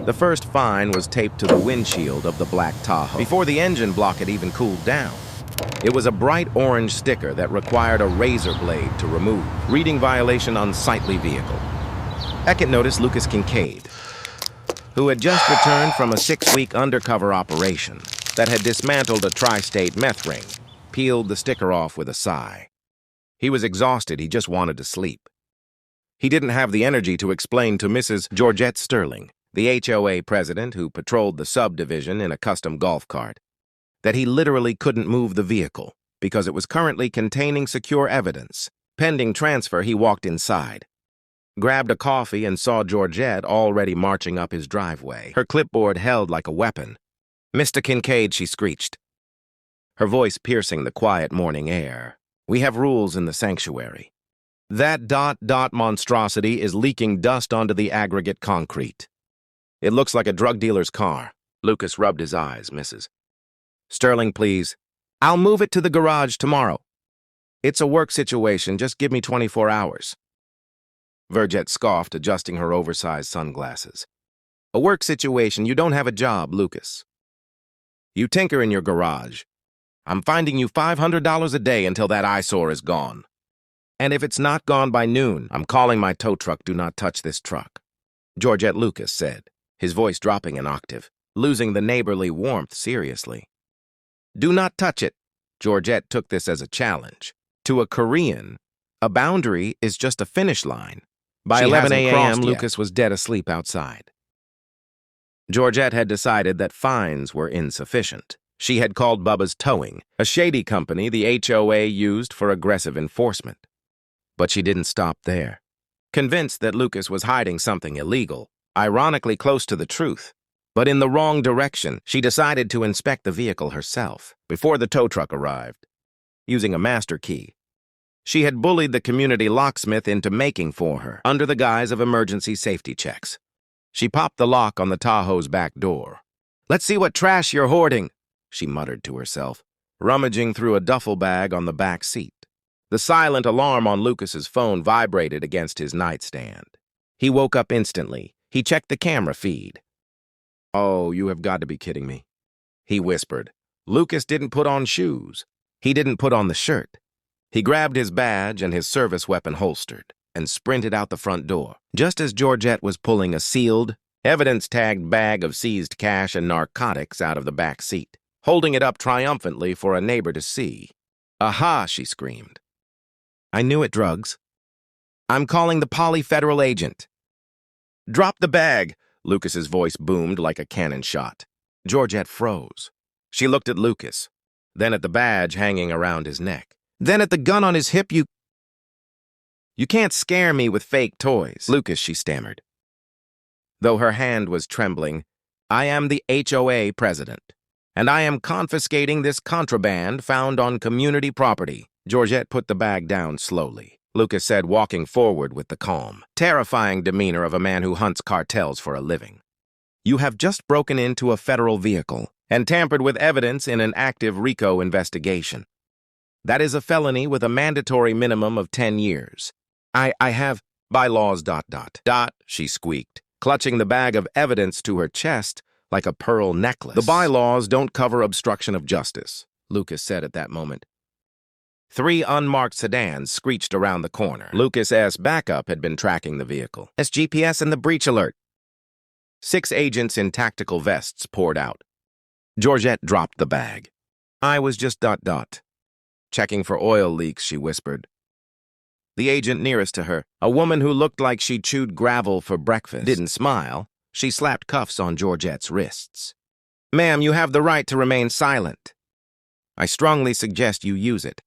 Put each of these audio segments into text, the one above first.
The first fine was taped to the windshield of the black Tahoe before the engine block had even cooled down. It was a bright orange sticker that required a razor blade to remove, reading violation unsightly vehicle. Beckett noticed Lucas Kincaid, who had just returned from a 6-week undercover operation that had dismantled a tri-state meth ring, peeled the sticker off with a sigh. He was exhausted, he just wanted to sleep. He didn't have the energy to explain to Mrs. Georgette Sterling, the HOA president who patrolled the subdivision in a custom golf cart, that he literally couldn't move the vehicle because it was currently containing secure evidence. Pending transfer, he walked inside, grabbed a coffee, and saw Georgette already marching up his driveway, her clipboard held like a weapon. "Mr. Kincaid," she screeched, her voice piercing the quiet morning air. "We have rules in the sanctuary. That ... monstrosity is leaking dust onto the aggregate concrete. It looks like a drug dealer's car." Lucas rubbed his eyes, Mrs. Sterling, please. I'll move it to the garage tomorrow. It's a work situation, just give me 24 hours. Georgette scoffed, adjusting her oversized sunglasses. "A work situation? You don't have a job, Lucas. You tinker in your garage. I'm finding you $500 a day until that eyesore is gone. And if it's not gone by noon, I'm calling my tow truck. Do not touch this truck." Georgette, Lucas said, his voice dropping an octave, losing the neighborly warmth seriously. "Do not touch it." Georgette took this as a challenge. To a Korean, a boundary is just a finish line. By 11 a.m., Lucas was dead asleep outside. Georgette had decided that fines were insufficient. She had called Bubba's Towing, a shady company the HOA used for aggressive enforcement. But she didn't stop there. Convinced that Lucas was hiding something illegal, ironically close to the truth, but in the wrong direction, she decided to inspect the vehicle herself before the tow truck arrived. Using a master key, she had bullied the community locksmith into making for her under the guise of emergency safety checks. She popped the lock on the Tahoe's back door. "Let's see what trash you're hoarding," she muttered to herself, rummaging through a duffel bag on the back seat. The silent alarm on Lucas's phone vibrated against his nightstand. He woke up instantly. He checked the camera feed. "Oh, you have got to be kidding me," he whispered. Lucas didn't put on shoes. He didn't put on the shirt. He grabbed his badge and his service weapon holstered and sprinted out the front door, just as Georgette was pulling a sealed, evidence-tagged bag of seized cash and narcotics out of the back seat, holding it up triumphantly for a neighbor to see. "Aha!" she screamed. "I knew it, drugs. I'm calling the poly-federal agent." "Drop the bag!" Lucas's voice boomed like a cannon shot. Georgette froze. She looked at Lucas, then at the badge hanging around his neck, then at the gun on his hip. You can't scare me with fake toys, Lucas," she stammered. Though her hand was trembling, "I am the HOA president, and I am confiscating this contraband found on community property." Georgette put the bag down slowly, Lucas said, walking forward with the calm, terrifying demeanor of a man who hunts cartels for a living. "You have just broken into a federal vehicle and tampered with evidence in an active RICO investigation. That is a felony with a mandatory minimum of 10 years. I have bylaws ... she squeaked, clutching the bag of evidence to her chest like a pearl necklace. "The bylaws don't cover obstruction of justice," Lucas said at that moment. 3 unmarked sedans screeched around the corner. Lucas's backup had been tracking the vehicle. "GPS and the breach alert." 6 agents in tactical vests poured out. Georgette dropped the bag. "I was just ... checking for oil leaks," she whispered. The agent nearest to her, a woman who looked like she chewed gravel for breakfast, didn't smile. She slapped cuffs on Georgette's wrists. "Ma'am, you have the right to remain silent. I strongly suggest you use it."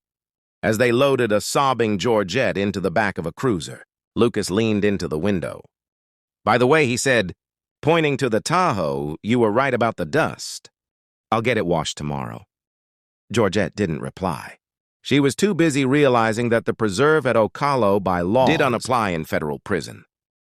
As they loaded a sobbing Georgette into the back of a cruiser, Lucas leaned into the window. "By the way," he said, pointing to the Tahoe, "you were right about the dust. I'll get it washed tomorrow." Georgette didn't reply. She was too busy realizing that the preserve at Ocala by law did not apply in federal prison.